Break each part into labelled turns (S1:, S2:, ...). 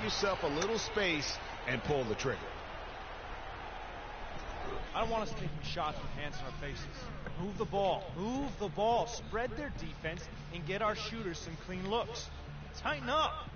S1: yourself a little space and pull the trigger.
S2: I don't want us taking shots with hands in our faces. Move the ball. Move the ball. Spread their defense and get our shooters some clean looks. Tighten up.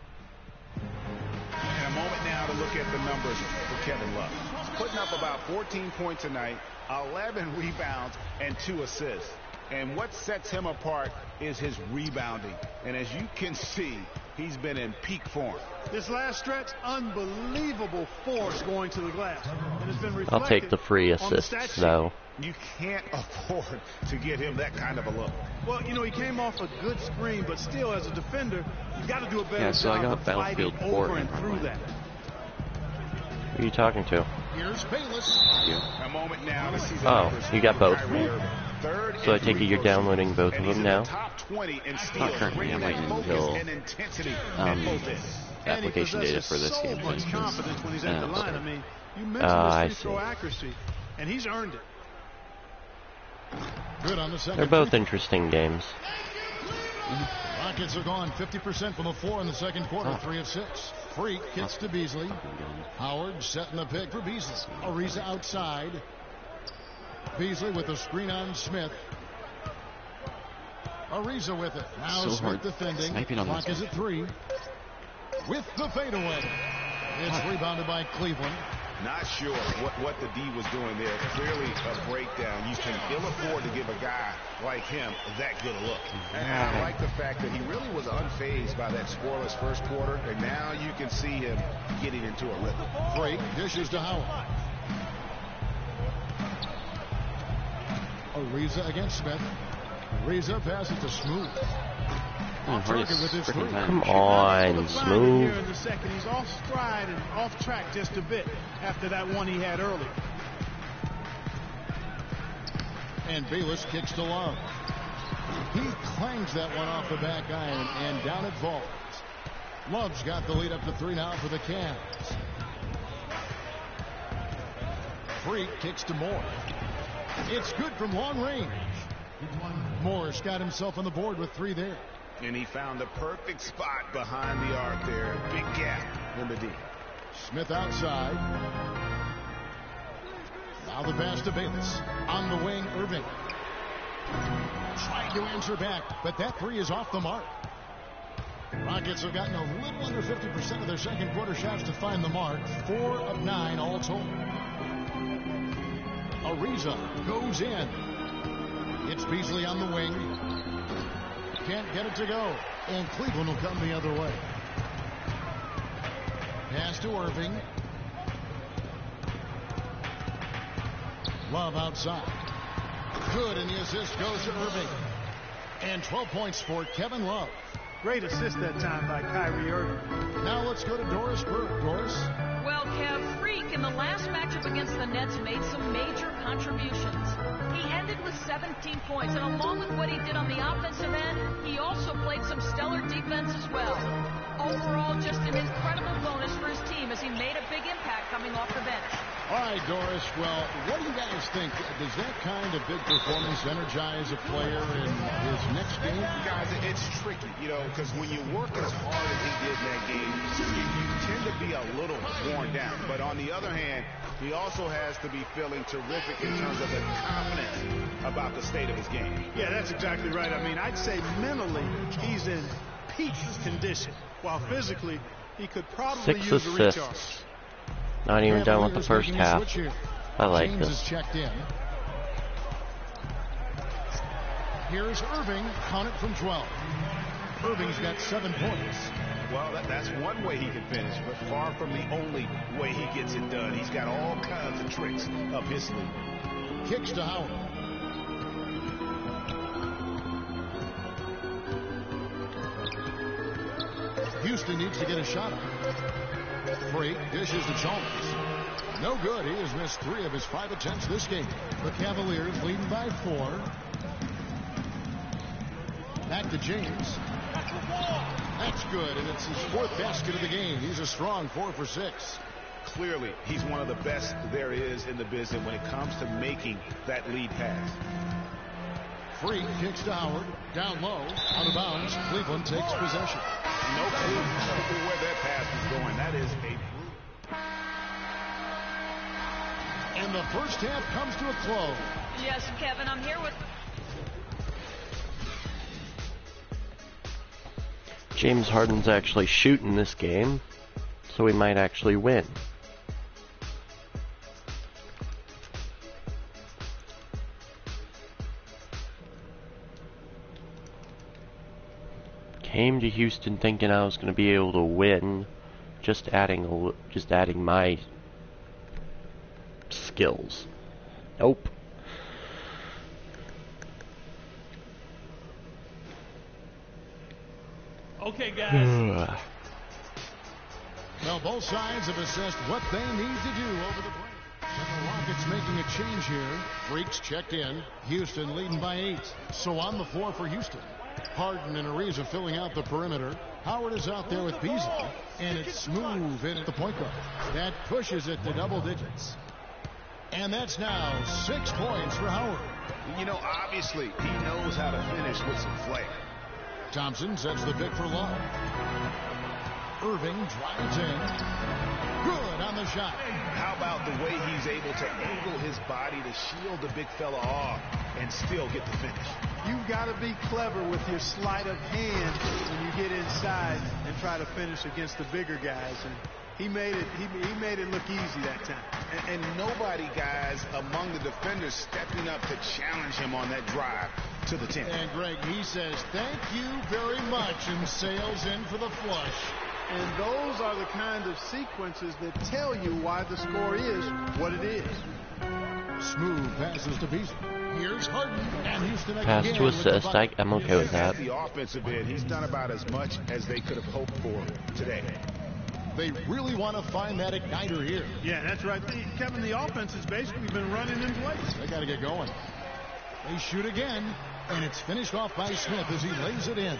S1: And a moment now to look at the numbers for Kevin Love. He's putting up about 14 points a night, 11 rebounds, and 2 assists. And what sets him apart is his rebounding. And as you can see, he's been in peak form.
S3: This last stretch, unbelievable force going to the glass. And it's been reflected.
S4: I'll take the free assists, though.
S1: You can't afford to get him that kind of a look.
S3: Well, you know, he came off a good screen, but still, as a defender, you got to do a better
S4: so I
S3: job
S4: got
S3: of fighting
S4: Battlefield 4
S3: over and through that.
S4: Who are you talking to?
S3: Here's Bayless.
S1: A moment now to see the
S4: Oh, you got both.
S1: Third
S4: So I take it you're downloading both of them now?
S1: Top 20 in steals,
S5: Not currently. I'm waiting until
S4: application data for this game.
S3: Much confidence when he's at the line. I mean, you mentioned his free throw accuracy, and he's earned it.
S6: Good on the second.
S4: They're both interesting games.
S6: Rockets are gone 50% from the floor in the second quarter. 3 of 6. Freak hits to Beasley. Howard setting the pick for Beasley. Ariza outside. Beasley with the screen on Smith. Ariza with it. Now
S5: so
S6: Smith defending. Clock is at 3. With the fadeaway. It's rebounded by Cleveland.
S1: Not sure what the D was doing there. Clearly a breakdown. You can ill afford to give a guy like him that good a look. And I like the fact that he really was unfazed by that scoreless first quarter. And now you can see him getting into a rhythm.
S6: Freak dishes to Howard. Ariza against Smith. Ariza passes to Smooth.
S4: Come on, Smooth.
S3: In the second, he's off stride and off track just a bit after that one he had earlier.
S6: And Bayless kicks to Love. He clangs that one off the back iron and down it falls. Love's got the lead up to 3 now for the Cavs. Freak kicks to Moore. It's good from long range. Moore's got himself on the board with 3 there.
S1: And he found the perfect spot behind the arc there. Big gap in the D.
S6: Smith outside. Now the pass to Bayless. On the wing, Irving. Trying to answer back, but that 3 is off the mark. Rockets have gotten a little under 50% of their second quarter shots to find the mark. 4 of 9 all told. Ariza goes in. It's Beasley on the wing. Can't get it to go. And Cleveland will come the other way. Pass to Irving. Love outside. Good, and the assist goes to Irving. And 12 points for Kevin Love.
S3: Great assist that time by Kyrie Irving.
S6: Now let's go to Doris Burke. Doris?
S7: Well, Kev, Freak in the last matchup against the Nets made some major contributions. He ended with 17 points, and along with what he did on the offensive end, he also played some stellar defense as well. Overall, just an incredible bonus for his team as he made a big impact coming off the bench.
S6: All right, Doris. Well, what do you guys think? Does that kind of big performance energize a player in his next game?
S1: Guys, it's tricky, you know, because when you work as hard as he did in that game, you tend to be a little worn down. But on the other hand, he also has to be feeling terrific in terms of the confidence about the state of his game.
S3: Yeah, that's exactly right. I mean, I'd say mentally he's in peak condition, while physically he could probably
S4: 6
S3: use a recharge.
S4: assists. Not even done with the first half. I like
S6: James
S4: this.
S6: is checked in. Here's Irving. Count it from 12. Irving's got 7 points.
S1: Well, that's one way he can finish, but far from the only way he gets it done. He's got all kinds of tricks up his sleeve.
S6: Kicks to Howard. Houston needs to get a shot up. Freak dishes to Chalmers. No good. He has missed 3 of his 5 attempts this game. The Cavaliers leading by 4. Back to James. That's good, and it's his 4th basket of the game. He's a strong 4 for 6.
S1: Clearly, he's one of the best there is in the business when it comes to making that lead pass.
S6: Freak kicks to Howard. Down low. Out of bounds. Cleveland takes possession.
S1: No clue where that pass is going. That is
S6: And the first half comes to a close.
S7: Yes, Kevin, I'm here with...
S4: James Harden's actually shooting this game, so we might actually win. Came to Houston thinking I was going to be able to win, just adding my skills. Nope.
S5: Okay, guys.
S6: Well, both sides have assessed what they need to do over the break. And the Rockets making a change here. Freaks checked in. Houston leading by 8. So on the floor for Houston. Harden and Ariza filling out the perimeter. Howard is out there with Beasley. And it's smooth in at the point guard. That pushes it to double digits. And that's now 6 points for Howard.
S1: You know, obviously, he knows how to finish with some flair.
S6: Thompson sets the pick for Love. Irving drives in. Good on the shot.
S1: How about the way he's able to angle his body to shield the big fella off and still get the finish?
S3: You've got to be clever with your sleight of hand when you get inside and try to finish against the bigger guys. And he made it look easy that time.
S1: And nobody, guys, among the defenders stepping up to challenge him on that drive to the 10.
S6: And Greg, he says, thank you very much, and sails in for the flush.
S3: And those are the kind of sequences that tell you why the score is what it is.
S6: Smooth passes to Beasley. Here's Harden, and Houston
S4: Pass
S6: again
S4: to assist. I'm okay with that.
S1: The offensive end, he's done about as much as they could have hoped for today.
S6: They really want to find that igniter here.
S3: Yeah, that's right. Kevin, the offense has basically been running in place.
S6: They got to get going. They shoot again, and it's finished off by Smith as he lays it in.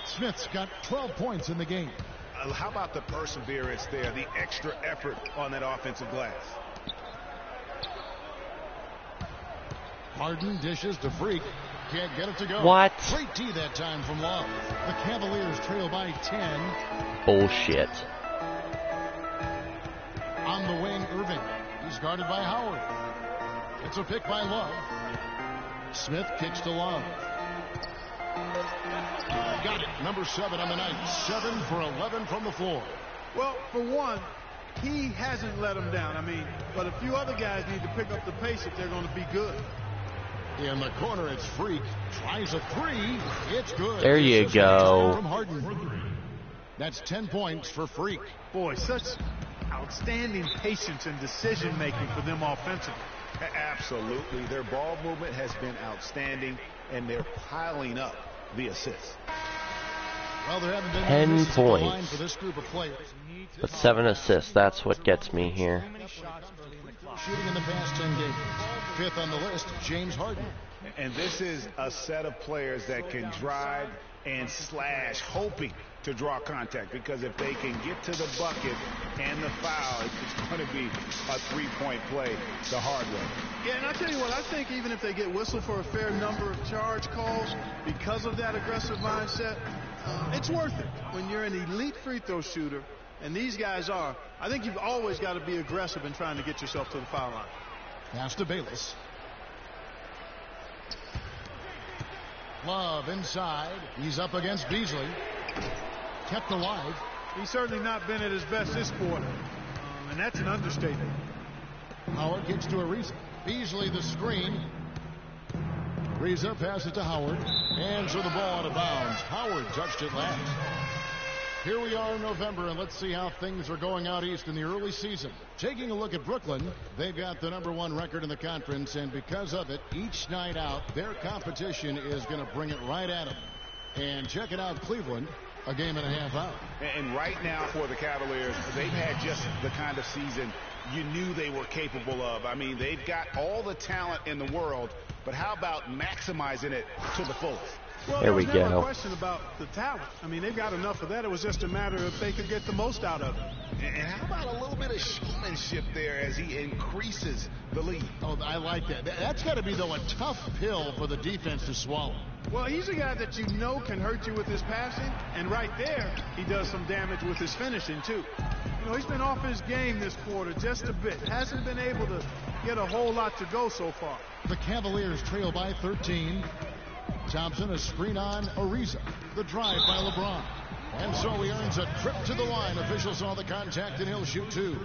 S6: Smith's got 12 points in the game.
S1: How about the perseverance there, the extra effort on that offensive glass?
S6: Harden dishes to Freak. Can't get it to go.
S4: What?
S6: Great D that time from Love. The Cavaliers trail by 10.
S4: Bullshit.
S6: On the wing, Irving. He's guarded by Howard. It's a pick by Love. Smith kicks to Love. Got it. Number 7 on the night. 7 for 11 from the floor.
S3: Well, for one, he hasn't let them down. But a few other guys need to pick up the pace if they're going to be good.
S6: In the corner, it's Freak. Tries a 3. It's good.
S4: There you go.
S6: From Harden. That's 10 points for Freak.
S3: Boy, such outstanding patience and decision-making for them offensively.
S1: Absolutely. Their ball movement has been outstanding, and they're piling up the assists.
S6: Well, there haven't been
S4: 10 points.
S6: For this group of players.
S4: But 7 assists, that's what gets me here.
S6: Shooting in the past 10 games. 5th on the list, James Harden.
S1: And this is a set of players that can drive and slash, hoping to draw contact, because if they can get to the bucket and the foul, it's going to be a three-point play the hard way.
S3: Yeah, and I tell you what, I think even if they get whistled for a fair number of charge calls because of that aggressive mindset, it's worth it. When you're an elite free throw shooter, and these guys are, I think you've always got to be aggressive in trying to get yourself to the foul line.
S6: Pass to Bayless. Love inside. He's up against Beasley. Kept alive.
S3: He's certainly not been at his best this quarter. And that's an understatement.
S6: Howard gets to Ariza. Beasley the screen. Ariza passes to Howard. Hands of the ball out of bounds. Howard touched it last. Here we are in November, and let's see how things are going out east in the early season. Taking a look at Brooklyn, they've got the #1 record in the conference, and because of it, each night out, their competition is going to bring it right at them. And check it out, Cleveland, a game and a half out.
S1: And right now for the Cavaliers, they've had just the kind of season you knew they were capable of. They've got all the talent in the world, but how about maximizing it to the fullest?
S3: Well,
S4: there we
S3: never
S4: go.
S3: A question about the talent. They've got enough of that. It was just a matter of if they could get the most out of it.
S1: And how about a little bit of showmanship there as he increases the lead?
S6: Oh, I like that. That's got to be, though, a tough pill for the defense to swallow.
S3: Well, he's a guy that you know can hurt you with his passing, and right there, he does some damage with his finishing, too. You know, he's been off his game this quarter just a bit. Hasn't been able to get a whole lot to go so far.
S6: The Cavaliers trail by 13. Thompson, a screen on Ariza. The drive by LeBron. And so he earns a trip to the line. Officials saw the contact, and he'll shoot two.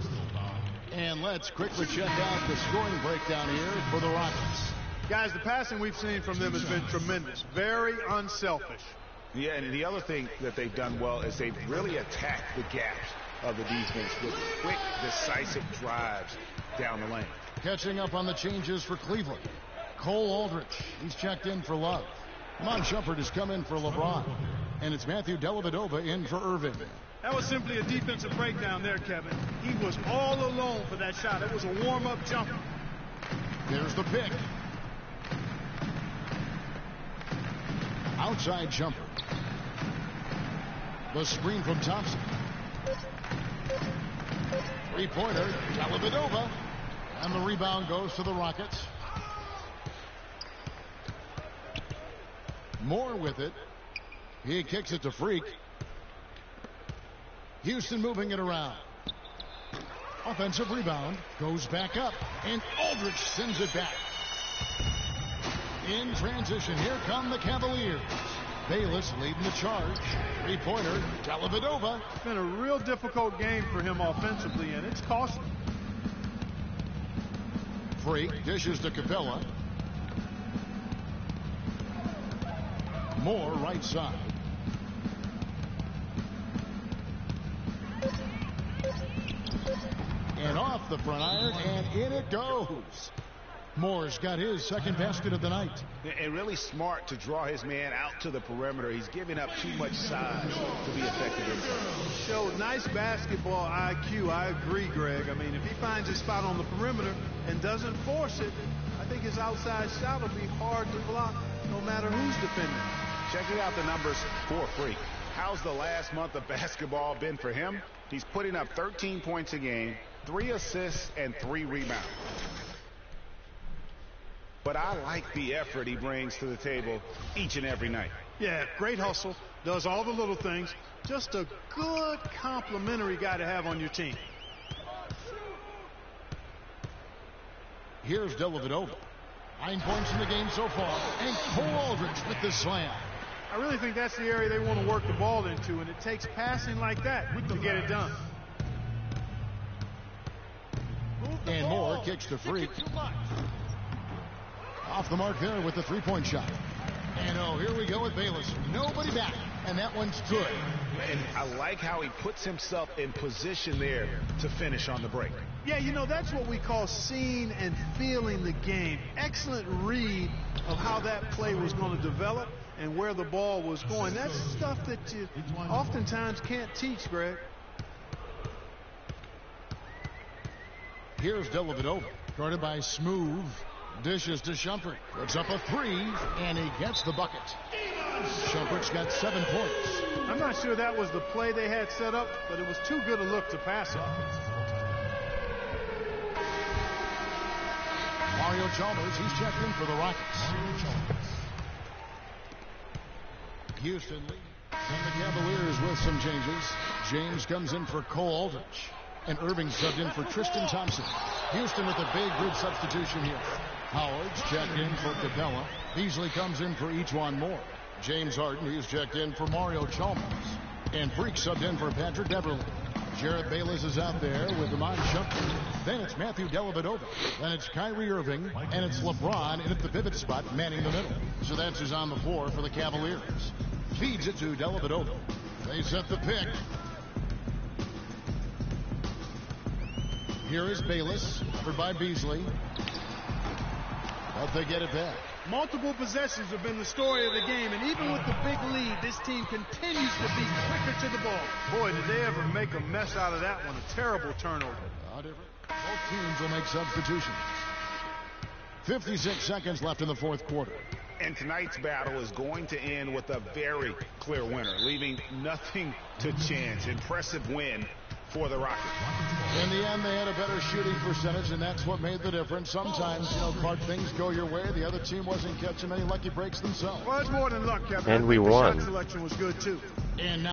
S6: And let's quickly check out the scoring breakdown here for the Rockets.
S3: Guys, the passing we've seen from them has been tremendous. Very unselfish.
S1: Yeah, and the other thing that they've done well is they've really attacked the gaps of the defense with quick, decisive drives down the lane.
S6: Catching up on the changes for Cleveland. Cole Aldrich, he's checked in for Love. Mon Shumpert has come in for LeBron. And it's Matthew Dellavedova in for Irving.
S3: That was simply a defensive breakdown there, Kevin. He was all alone for that shot. It was a warm-up jumper.
S6: There's the pick. Outside jumper. The screen from Thompson. Three-pointer, Dellavedova. And the rebound goes to the Rockets. Moore with it. He kicks it to Freak. Houston moving it around. Offensive rebound. Goes back up. And Aldrich sends it back. In transition, here come the Cavaliers. Bayless leading the charge. Three-pointer, Dellavedova.
S3: It's been a real difficult game for him offensively, and it's costly.
S6: Freak dishes to Capella. Moore right side. And off the front iron, and in it goes. Moore's got his second basket of the night.
S1: And really smart to draw his man out to the perimeter. He's giving up too much size to be effective inside.
S3: Showed nice basketball IQ. I agree, Greg. I mean, if he finds his spot on the perimeter and doesn't force it, I think his outside shot will be hard to block no matter who's defending.
S1: Checking out the numbers for Freak. How's the last month of basketball been for him? He's putting up 13 points a game, 3 assists, and 3 rebounds. But I like the effort he brings to the table each and every night.
S3: Yeah, great hustle, does all the little things. Just a good complimentary guy to have on your team.
S6: Here's Dellavedova. 9 points in the game so far. And Cole Aldrich with the slam.
S3: I really think that's the area they want to work the ball into, and it takes passing like that to get it done.
S6: And Moore kicks to Freak. Off the mark there with the three-point shot. And oh, here we go with Bayless. Nobody back. And that one's good.
S1: And I like how he puts himself in position there to finish on the break.
S3: Yeah, you know, that's what we call seeing and feeling the game. Excellent read of how that play was going to develop and where the ball was going. That's stuff that you oftentimes can't teach, Greg.
S6: Here's Dellavedova, guarded by Smooth. Dishes to Shumpert. Puts up a three, and he gets the bucket. Shumpert's got 7 points.
S3: I'm not sure that was the play they had set up, but it was too good a look to pass up.
S6: Mario Chalmers, he's checked in for the Rockets. Houston leading. And the Cavaliers with some changes. James comes in for Cole Aldrich. And Irving subbed in for Tristan Thompson. Houston with a big grid substitution here. Howard's checked in for Capella. Beasley comes in for Ejuan Moore. James Harden, he's checked in for Mario Chalmers. And Freak subbed in for Patrick Beverly. Jarrett Bayless is out there with Mon Shumpert. Then it's Matthew Dellavedova. Then it's Kyrie Irving. And it's LeBron in at the pivot spot, manning the middle. So that's who's on the floor for the Cavaliers. Feeds it to Dellavedova. They set the pick. Here is Bayless, covered by Beasley. But they get it back.
S3: Multiple possessions have been the story of the game, and even with the big lead, this team continues to be quicker to the ball. Boy, did they ever make a mess out of that one. A terrible turnover.
S6: Both teams will make substitutions. 56 seconds left in the fourth quarter.
S1: And tonight's battle is going to end with a very clear winner, leaving nothing to chance. Impressive win for the Rockets.
S6: In the end, they had a better shooting percentage, and that's what made the difference. Sometimes, you know, Clark, things go your way. The other team wasn't catching many lucky breaks themselves.
S3: Well, it's more than luck, Kevin.
S4: And we
S3: The
S4: won.
S3: shot selection was good, too.
S6: And now